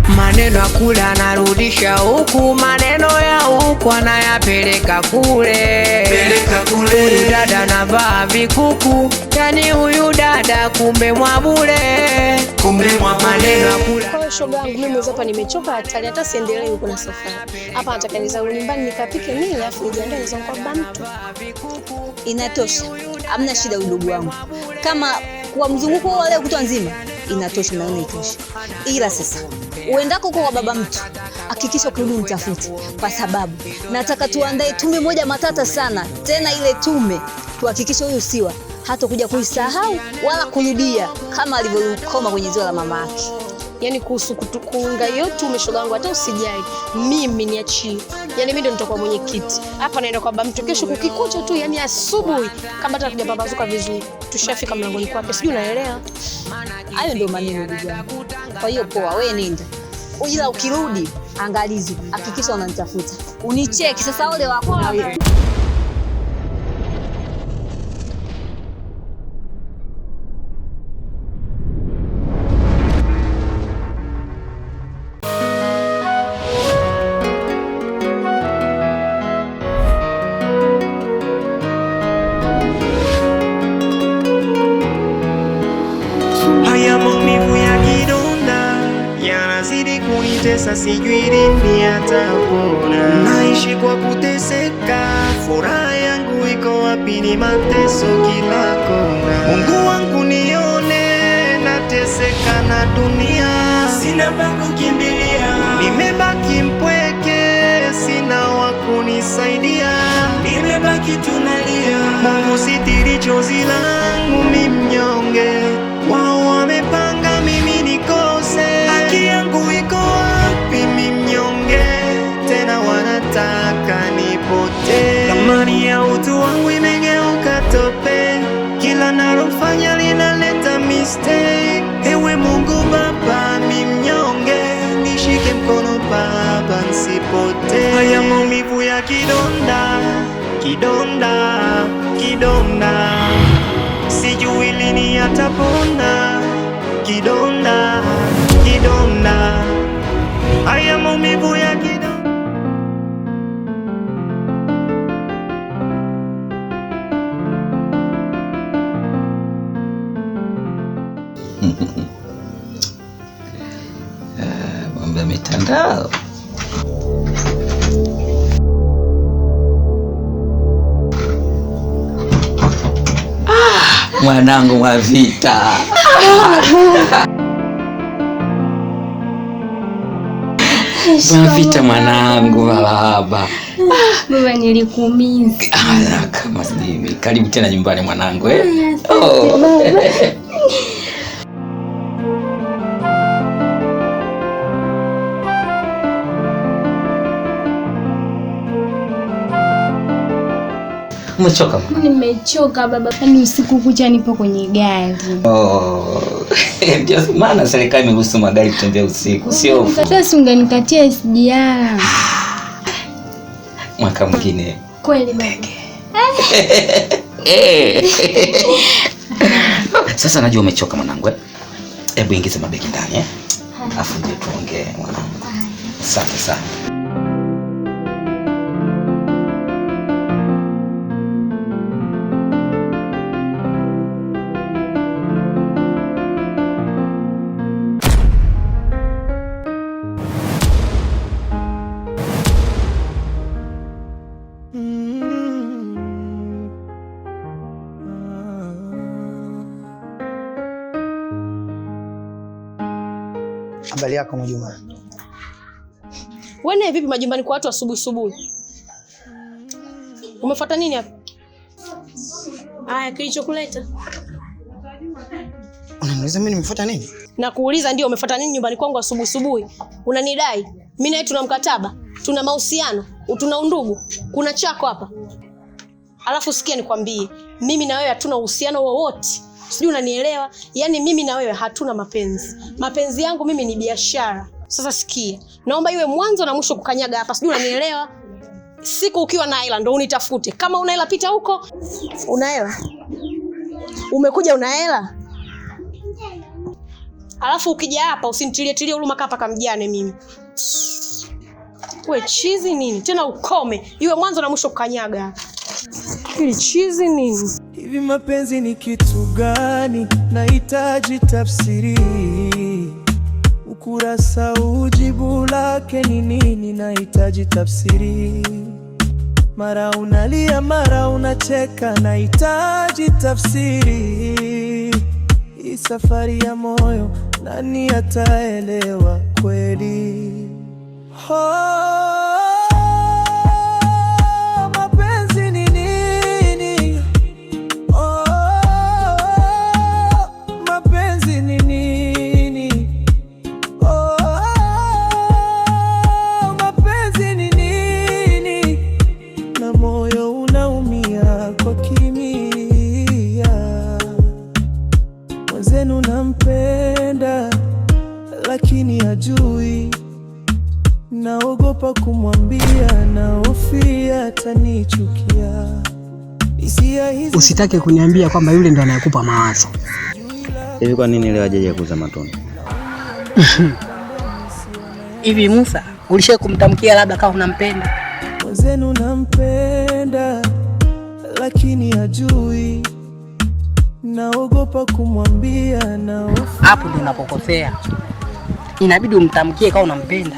Maneno ya kule anarudisha huku, maneno ya huku anayapeleka kule. Huyu dada anavaa vikuku, yani huyu dada kumbe mwabule. Maneno ya kule. Kwa shoga yangu mimi hapa nimechoka hatari, hata siendelee huko na safari. Hapa nataka nizao nyumbani nikapike nini alafu nijiandae nizao kwa baba mtu. Inatosha. Hamna shida udugu wangu. Kama kwa mzunguko wale kutwa nzima inatosha, naona itosha. Ila sasa uendako kwa baba mtu hakikisha kurudi mtafute, kwa sababu nataka tuandae tume moja matata sana. Tena ile tume tuhakikishe huyu Siwa hata kuja kuisahau wala kurudia kama alivyokoma kwenye ziwa la mama yake. Yaani kuhusu kuunga yote umeshoga wangu hata usijali. Mimi niachie. Yaani mimi ndo nitakuwa mwenyekiti. Hapa naenda kwa baba mtu kesho kukikucha tu, yani asubuhi kama hata tujapambazuka vizuri. Tushafika mlangoni kwake. Sijui unaelewa? Hayo ndio maneno ndugu yangu. Kwa hiyo poa, wewe nenda. Ila ukirudi angalizi, hakikisha unanitafuta. Unicheki sasa ole wako na wewe. Sasa sijui lini atapona. Naishi kwa kuteseka, furaha yangu iko wapi? Ni mateso kila kona. Mungu wangu nione, nateseka na dunia, sina pa kukimbilia. Nimebaki mpweke, sina wa kunisaidia. Nimebaki tunalia, Mungu sitiri chozi langu, mimi mnyonge. Wao wamepanga mimi nikose, haki yangu iko nataka nipote. Thamani ya utu wangu imegeuka tope, kila nalofanya linaleta mistake. Ewe Mungu Baba, mimi mnyonge, nishike mkono Baba nisipote. Haya maumivu ya kidonda, kidonda, kidonda, sijui lini atapona. Kidonda, kidonda, haya maumivu ya kidonda. Mambo ya mitandao. Mwanangu wa vita. Vita mwanangu baba. Baba nilikuumiza. Kama sijui. Karibu tena nyumbani mwanangu Umechoka mama? Nimechoka baba, kwani usiku kucha nipo kwenye gari. Ndio maana serikali imeruhusu magari kutembea usiku, sio? Sasa ungenikatia SGR. Mwaka mwingine. Kweli baba. Sasa najua umechoka mwanangu. Hebu ingiza mabegi ndani afu ndio tuongee mwanangu. Asante sana. Habari yako Mwajuma? Wewe vipi majumbani kwa watu asubuhi? Umefuata nini hapa? Aya, kilichokuleta? Unaniuliza mimi nimefuata nini? Na kuuliza ndio umefuata nini nyumbani kwangu asubuhi? Unanidai? Mimi na wewe tuna mkataba, tuna mahusiano, tuna undugu. Kuna chako hapa. Alafu sikia nikwambie, mimi na wewe hatuna uhusiano wowote. Sijui unanielewa? Yaani mimi na wewe hatuna mapenzi. Mapenzi yangu mimi ni biashara. Sasa sikia, naomba iwe mwanzo na mwisho kukanyaga hapa. Sijui unanielewa? Siku ukiwa na hela ndo unitafute. Kama una hela pita huko. Una hela? Umekuja una hela? Alafu ukija hapa usinitilie huruma kapa kamjane mimi. We chizi nini? Tena ukome. Iwe mwanzo na mwisho kukanyaga. Hili chizi nini? Hivi mapenzi ni kitu gani? Nahitaji tafsiri. Ukurasa ujibu lake ni nini? Nahitaji tafsiri. Mara unalia, mara unacheka, nahitaji tafsiri. Hii safari ya moyo, nani ataelewa kweli? Mapenzi ni nini? Mapenzi ni nini? Mapenzi ni nini? Na moyo unaumia kwa kimya. Mwenzenu nampenda lakini hajui. Naogopa kumwambia, nahofia atanichukia. Usitake kuniambia kwamba yule ndo anayekupa mawazo. Hivi kwa nini leo hajaja kuuza matunda? Hivi Musa, ulishawahi kumtamkia labda kama unampenda? Mwenzenu nampenda lakini hajui. Naogopa kumwambia, nahofia. Hapo ndo unapokosea. Inabidi umtamkie kama unampenda.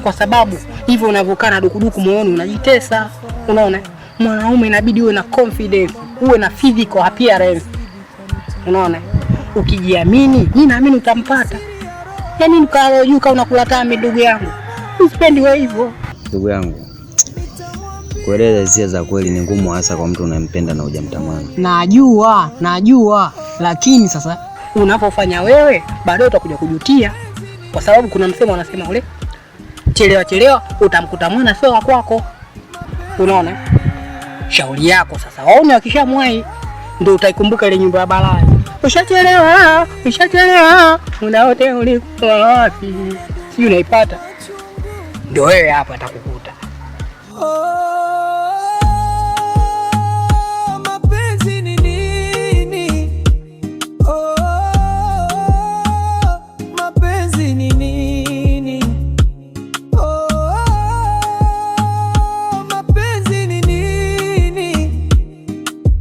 Kwa sababu hivyo unavyokaa na dukuduku moyoni unajitesa. Unaona? Mwanaume inabidi uwe na confidence, uwe na physical appearance. Unaona? Ukijiamini, mimi naamini utampata. Yaani nikalo juu kama unakula tami ndugu yangu. Usipendi wewe hivyo. Ndugu yangu, kueleza hisia za kweli ni ngumu hasa kwa mtu unayempenda na hujamtamani. Najua, lakini sasa unapofanya wewe baadaye utakuja kujutia. Kwa sababu kuna msemo unasema ule chelewa utamkuta mwana sio wa kwako. Unaona? Shauri yako sasa. Waone akishamwai ndio utaikumbuka ile nyumba ya balaa. Ushachelewa. Unaote ulikuwa wapi? Si unaipata? Ndio wewe hapa atakukuta. Mapenzi ni nini? Mapenzi ni nini? Mapenzi ni nini?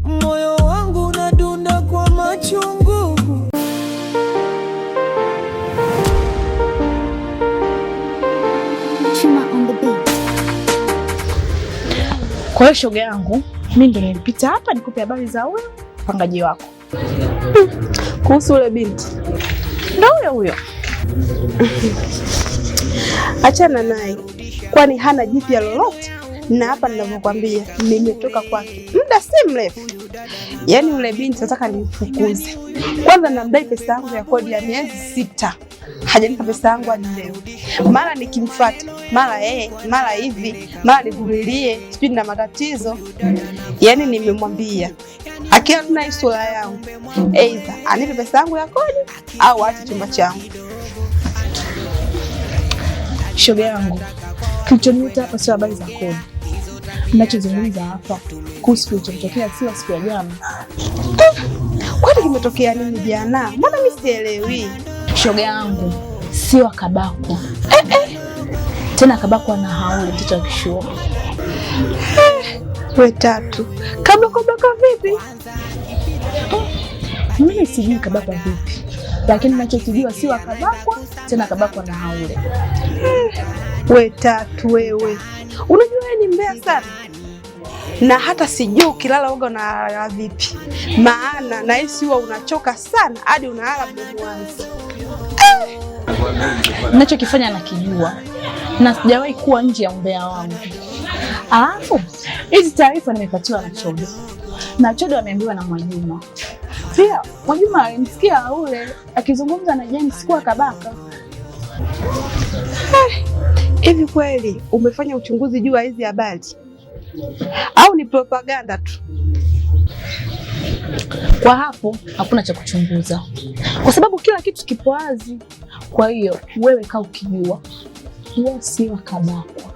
Moyo wangu unadunda kwa machungu. Kwa hiyo shoga yangu, mimi ndo nilipita hapa nikupe habari za huyo mpangaji wako. Kuhusu ule binti. Ndio huyo. Achana naye. Kwani hana jipya lolote. Na hapa ninavyokuambia nimetoka kwake muda si mrefu. Yaani ule binti nataka nimfukuze. Kwanza namdai pesa yangu ya kodi ya miezi 6. Hajanipa pesa yangu hadi leo. Mara nikimfuata, mara mara hivi, mara nivumilie, sijui na matatizo. Yaani nimemwambia akiona hii sura yangu, aidha anipe pesa yangu ya kodi au aache chumba changu. Shoga yangu, kilichoniita hapa sio habari za kodi. Ninachozungumza hapa kuhusu kilichotokea sio siku ya jana. Kwani kimetokea nini jana? Mbona mimi sielewi? Shoga yangu, sio akabakwa. Tena akabakwa na haule mtoto wa kishua. We Tatu, kabakwa vipi? Mimi sijui kabakwa vipi. Lakini ninachokijua sio akabakwa, tena akabakwa na haule. We Tatu wewe. Unajua wewe ni mbea sana. Na hata sijui ukilala uga unalala vipi. Maana na hisi huwa unachoka sana hadi unalala mdomo wazi. Ninachokifanya nakijua. Na sijawahi kuwa nje ya umbea wangu. Alafu hizi taarifa nimepatiwa na Chodo. Na Chodo ameambiwa na Mwajuma. Pia Mwajuma alimsikia Haule akizungumza na Jeni siku akabaka. Hivi kweli umefanya uchunguzi juu ya hizi habari? Au ni propaganda tu? Kwa hapo hakuna cha kuchunguza. Kwa sababu kila kitu kipo wazi. Kwa hiyo wewe kaa ukijua. Wewe si wakabakwa.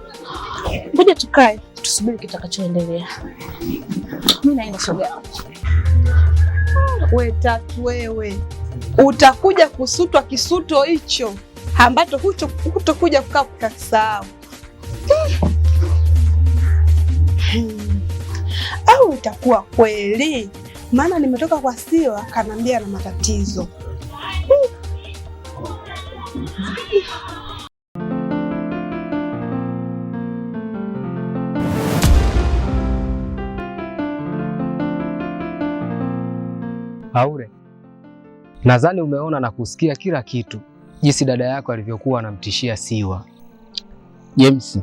Ngoja tukae tusubiri kitakachoendelea. Mimi naenda shoga yangu. We Tatu wewe. utakuja kusutwa kisuto hicho ambacho hutokuja kukaa kukasahau. Au itakuwa kweli? Maana nimetoka kwa Siwa kanambia na matatizo. Haure, nadhani umeona na kusikia kila kitu, jinsi dada yako alivyokuwa anamtishia Siwa. James,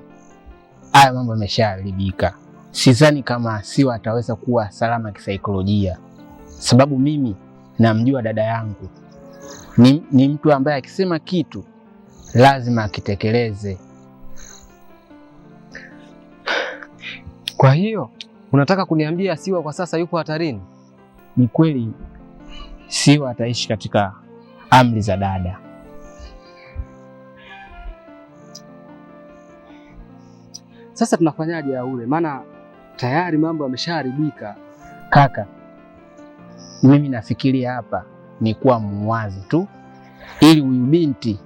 haya mambo yameshaharibika. Sidhani kama Siwa ataweza kuwa salama kisaikolojia, sababu mimi namjua dada yangu ni mtu ambaye akisema kitu lazima akitekeleze. Kwa hiyo unataka kuniambia Siwa kwa sasa yupo hatarini? Ni kweli Siwa ataishi katika amri za dada. Sasa tunafanyaje Haure? Maana tayari mambo yameshaharibika. Kaka, mimi nafikiri hapa ni kuwa muwazi tu, ili huyu binti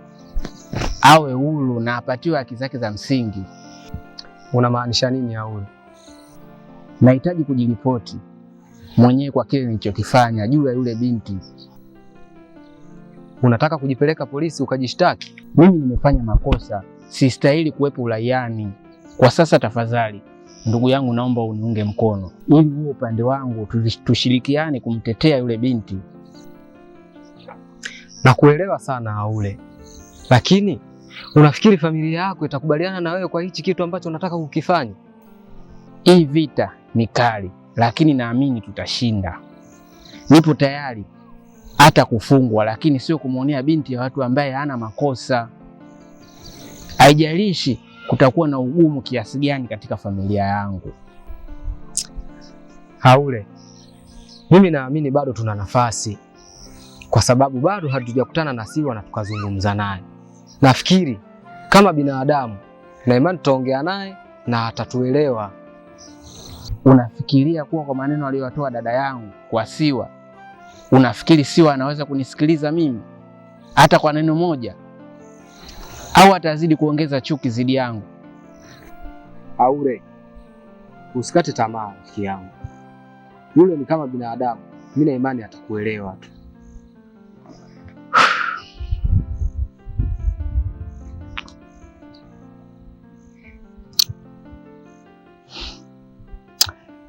awe huru na apatiwe haki zake za msingi. Unamaanisha nini Haure? Nahitaji kujiripoti mwenyewe kwa kile nilichokifanya juu ya yule binti. Unataka kujipeleka polisi ukajishtaki? Mimi nimefanya makosa, sistahili kuwepo uraiani. Kwa sasa tafadhali, ndugu yangu, naomba uniunge mkono ili huo upande wangu tushirikiane kumtetea yule binti. Nakuelewa sana Haure, lakini unafikiri familia yako itakubaliana na wewe kwa hichi kitu ambacho unataka kukifanya? Hii vita ni kali, lakini naamini tutashinda. Nipo tayari hata kufungwa, lakini sio kumwonea binti ya watu ambaye hana makosa. Haijalishi kutakuwa na ugumu kiasi gani katika familia yangu. Haure, mimi naamini bado tuna nafasi, kwa sababu bado hatujakutana na Siwa na tukazungumza naye. Nafikiri kama binadamu na imani tutaongea naye na atatuelewa. Unafikiria kuwa kwa maneno aliyotoa dada yangu kwa Siwa, unafikiri Siwa anaweza kunisikiliza mimi hata kwa neno moja, au atazidi kuongeza chuki zidi yangu? Haure, usikate tamaa rafiki yangu. Yule ni kama binadamu, mimi na imani atakuelewa tu.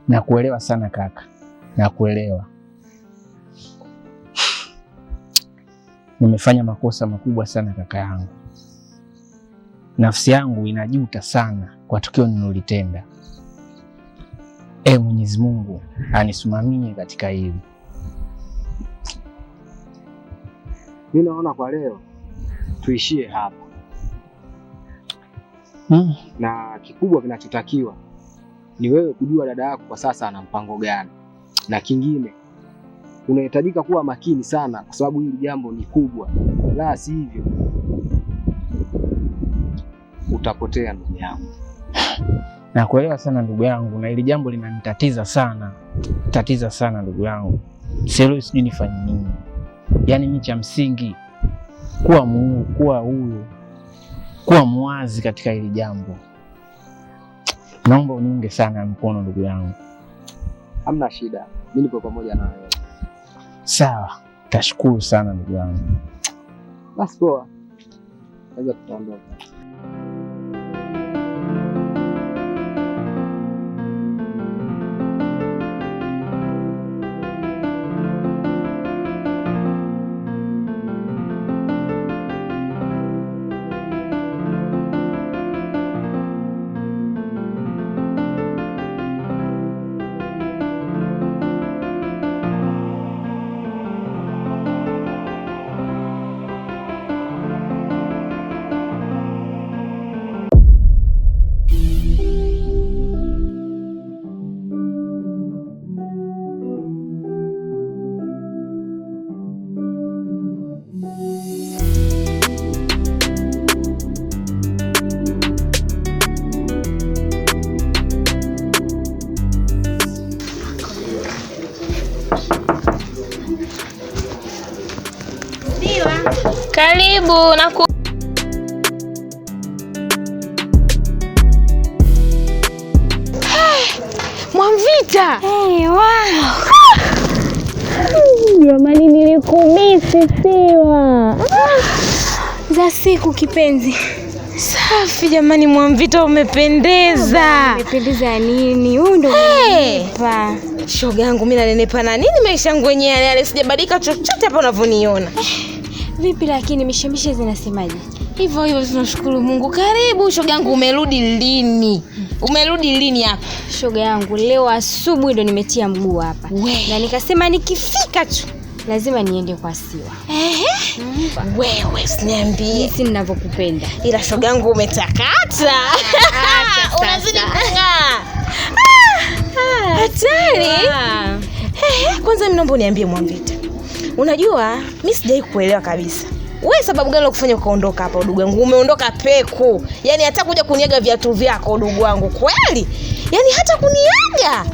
Nakuelewa sana kaka, nakuelewa. Nimefanya makosa makubwa sana kaka yangu. Nafsi yangu inajuta sana kwa tukio nilolitenda. Mwenyezi Mungu anisimamie katika hili. Mimi naona kwa leo tuishie hapa. Na kikubwa kinachotakiwa ni wewe kujua dada yako kwa sasa ana mpango gani, na kingine unahitajika kuwa makini sana, kwa sababu hili jambo ni kubwa, la si hivyo utapotea ndugu yangu. Nakuelewa sana ndugu yangu, na hili jambo linanitatiza sana ndugu yangu. Sijui nifanye nini. Yaani mimi cha msingi kuwa huru, kuwa muwazi katika hili jambo. Naomba uniunge sana mkono ndugu yangu. Hamna shida, mimi nipo pamoja na wewe. Sawa, tashukuru sana ndugu yangu. Basi poa, naweza kuondoka. Karibu na Mwamvita. Wow. Jamani, nilikumisi Siwa. Za siku kipenzi. Safi jamani, Mwamvita umependeza. Umependeza nini? Huyu ndo umenipa. Shoga yangu mimi nanenepa na nini maisha yangu yenyewe yale, sijabadilika chochote hapa unavyoniona. Vipi lakini mishemishe zinasemaje? Hivyo hivyo, tunashukuru Mungu. Karibu shoga yangu, umerudi lini? Umerudi lini hapa? Shoga yangu leo asubuhi ndo nimetia mguu hapa. Na nikasema nikifika tu lazima niende kwa Siwa. Wewe usiniambie jinsi ninavyokupenda. Ila shoga yangu umetakata. Unazidi kung'aa. Hatari. Kwanza mimi naomba uniambie Mwamvita. Unajua mimi sijai kuelewa kabisa. Wewe sababu gani ukufanya ukaondoka hapa udugu wangu? Umeondoka peku. Yaani hata kuja kuniaga viatu vyako udugu wangu. Kweli? Yaani hata kuniaga.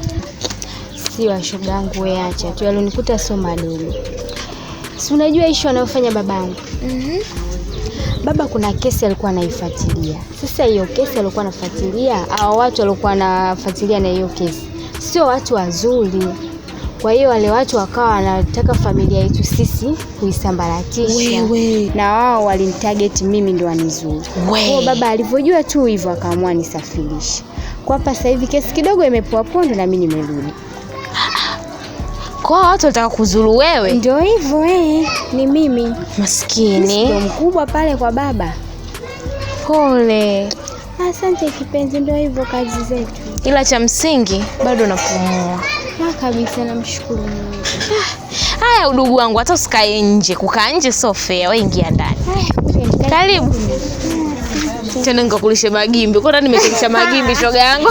Siwa shoga yangu, wewe acha tu, yalonikuta sio madogo. Si unajua issue anayofanya babangu? Baba kuna kesi alikuwa anaifuatilia. Sasa hiyo kesi alikuwa anafuatilia, hao watu walikuwa wanafuatilia na hiyo kesi sio watu wazuri. Kwa hiyo wale watu wakawa wanataka familia yetu sisi kuisambaratisha. Na wao walinitarget mimi ndo wanizuru. Kwa baba alivyojua tu hivyo akaamua nisafirishe. Kwa hapa sasa hivi kesi kidogo imepoa pondo na mimi nimerudi. Kwa watu wataka kuzuru wewe? Ndio hivyo ni mimi. Maskini. Ndio mkubwa pale kwa baba. Pole. Asante kipenzi, ndio hivyo kazi zetu. Ila cha msingi bado napumua. Kabisa, namshukuru Mungu. Haya udugu wangu, hata usikae nje. Kukaa nje sio fair. Wewe ingia ndani. Karibu. Tena nikakulishe magimbi. Kwa nini nimekulisha magimbi shoga yangu?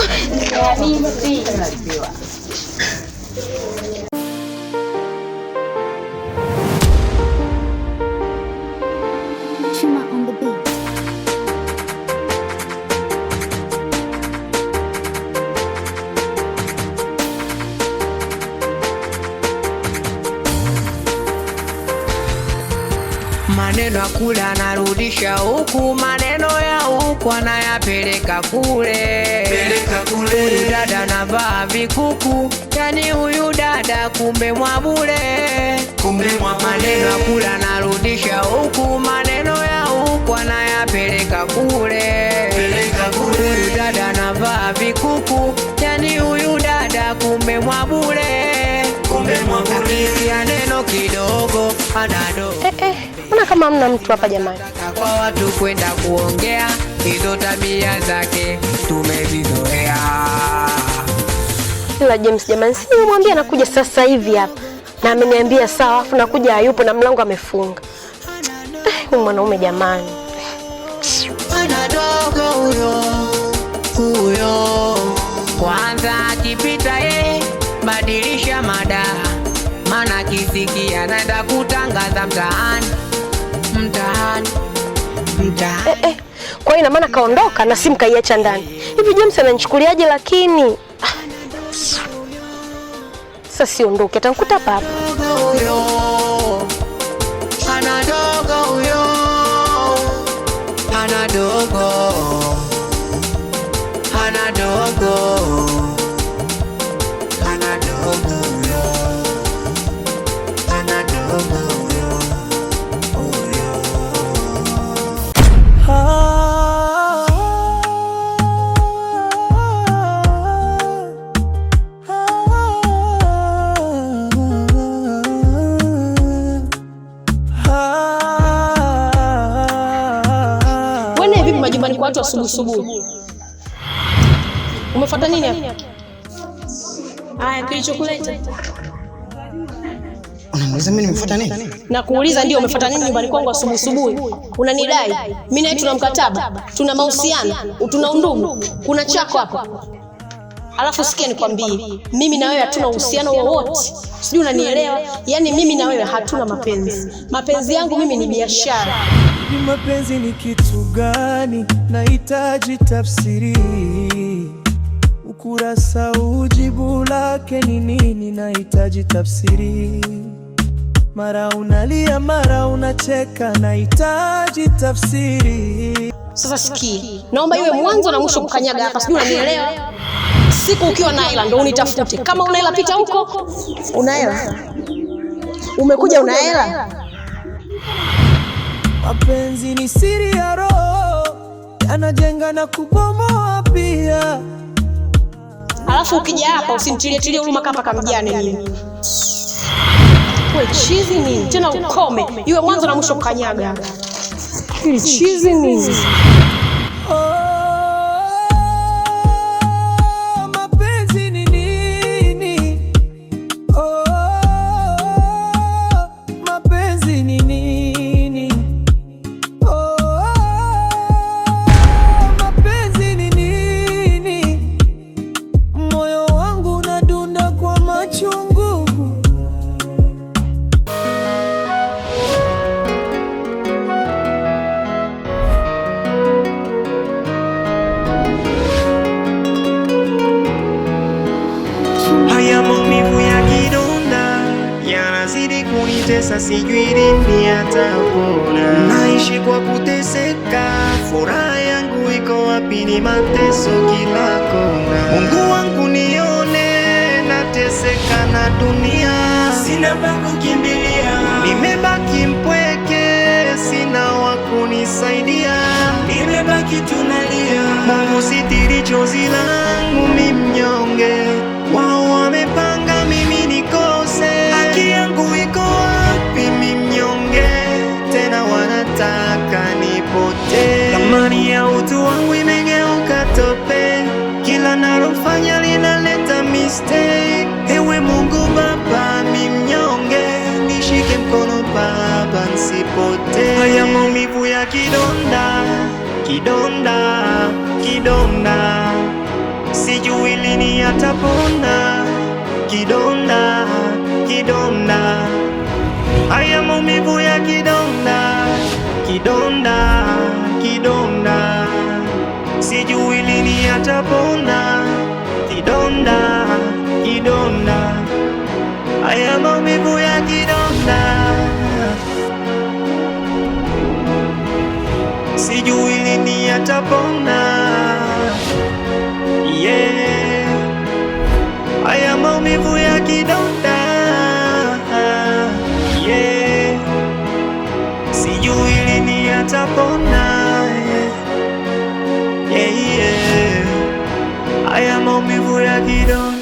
Maneno ya kule anarudisha huku, maneno ya huku anayapeleka kule. Huyu dada anavaa vikuku, yani huyu dada kumbe mwabule. Maneno ya kule anarudisha huku, maneno ya huku anayapeleka kule. Huyu dada anavaa vikuku, yani huyu dada kumbe mwabule. Akisia neno kidogo anado. Mbona kama hamna mtu hapa jamani? Kwa watu kwenda kuongea, hizo tabia zake tumezizoea. Ila James jamani, si nimwambia nakuja sasa hivi hapa. Na ameniambia sawa, afu nakuja hayupo na mlango amefunga. Huyu mwanaume jamani. Anadogo huyo. Kwanza akipita badilisha mada. Maana kisikia naenda kutangaza mtaani. Kwa ina maana kaondoka na simu kaiacha ndani. Hivi James ananichukuliaje lakini? Sasa siondoke, atanikuta hapa. Anadogo huyo. Wewe vipi majumbani kwa watu asubuhi? Umefuata nini hapa? Haya, kilichokuleta. Unaniuliza mimi nimefuata nini? Na kuuliza ndio umefuata nini nyumbani kwangu asubuhi? Unanidai? Mimi na wewe tuna mkataba, tuna mahusiano, tuna undugu. Kuna chako hapa. Alafu sikia nikwambie, mimi na wewe hatuna uhusiano wowote. Sijui unanielewa? Yaani mimi na wewe hatuna mapenzi. Mapenzi yangu mimi ni biashara. Ni mapenzi ni kitu gani? Nahitaji tafsiri. Ukurasa ujibu lake ni nini? Nahitaji tafsiri. mara unalia, mara unacheka, nahitaji tafsiri. Sasa sikia, naomba iwe mwanzo na mwisho kukanyaga hapa, sijui unanielewa? Siku ukiwa na hela ndo unitafute. Kama una hela pita huko. Una hela? Umekuja una hela? Mapenzi ni siri ya roho, yanajenga na kubomoa pia. Alafu ukija hapa usinitilie huruma kapa kamjane mimi. Wewe chizi nini? Tena ukome. Iwe mwanzo na mwisho kukanyaga. Hili chizi nini? Mapenzi ni nini? Mapenzi ni nini? Mapenzi ni nini? Moyo wangu unadunda kwa machungu. Haya maumivu ya kidonda yanazidi kunitesa, sijui lini yatapona. Naishi kwa kuteseka, furaha yangu iko wapi? Ni mateso kila kona. Mungu wangu nione, nateseka na dunia, sina pa kukimbilia. Nimebaki mpweke, sina wa kunisaidia, nimebaki tunalia. Mungu sitiri chozi langu, mi mnyonge. Wao wamepanga mimi nikose, haki yangu iko wapi? Mi mnyonge, tena wanataka nipotee. Thamani ya utu wangu imegeuka tope, kila nalofanya linaleta mistake. Ewe Mungu Baba, mi mnyonge, nishike mkono Baba nisipotee. Haya maumivu ya kidonda, kidonda, kidonda, sijui lini yatapona. Kidonda, kidonda, haya maumivu ya kidonda, kidonda, kidonda, sijui lini yatapona. Kidonda, kidonda, haya maumivu ya kidonda, sijui lini yatapona. Yeah, haya maumivu ya kidonda, yeah, sijui lini yatapona. Yeah, yeah, haya maumivu ya kidonda.